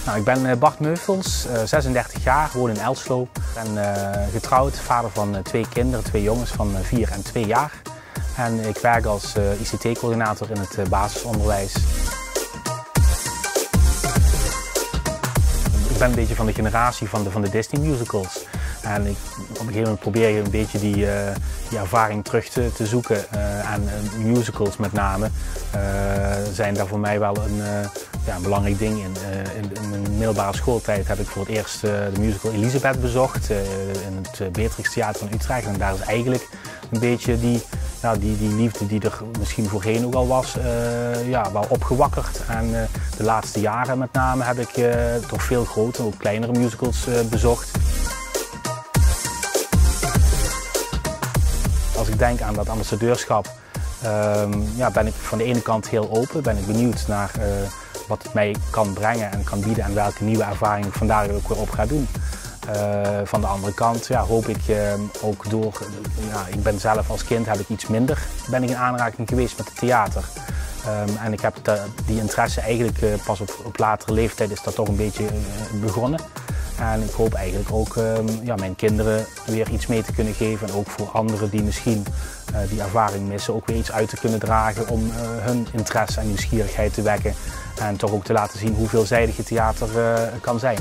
Nou, ik ben Bart Meuvels, 36 jaar, woon in Elslo. Ik ben getrouwd, vader van 2 kinderen, 2 jongens van 4 en 2 jaar. En ik werk als ICT-coördinator in het basisonderwijs. Ik ben een beetje van de generatie van de Disney musicals. En op een gegeven moment probeer je een beetje die ervaring terug te zoeken. En musicals met name zijn daar voor mij wel een belangrijk ding in. In mijn middelbare schooltijd heb ik voor het eerst de musical Elisabeth bezocht in het Beatrix Theater van Utrecht. En daar is eigenlijk een beetje die liefde die er misschien voorheen ook al was, wel opgewakkerd. En de laatste jaren met name heb ik toch veel grotere, ook kleinere musicals bezocht. Als ik denk aan dat ambassadeurschap, ben ik van de ene kant heel open, ben ik benieuwd naar wat het mij kan brengen en kan bieden en welke nieuwe ervaring ik vandaag ook weer op ga doen. Van de andere kant hoop ik ook door, ik ben zelf als kind heb ik iets minder, ben ik in aanraking geweest met het theater. En ik heb die interesse eigenlijk pas op latere leeftijd is dat toch een beetje begonnen. En ik hoop eigenlijk ook mijn kinderen weer iets mee te kunnen geven en ook voor anderen die misschien die ervaring missen ook weer iets uit te kunnen dragen om hun interesse en nieuwsgierigheid te wekken en toch ook te laten zien hoe veelzijdig het theater kan zijn.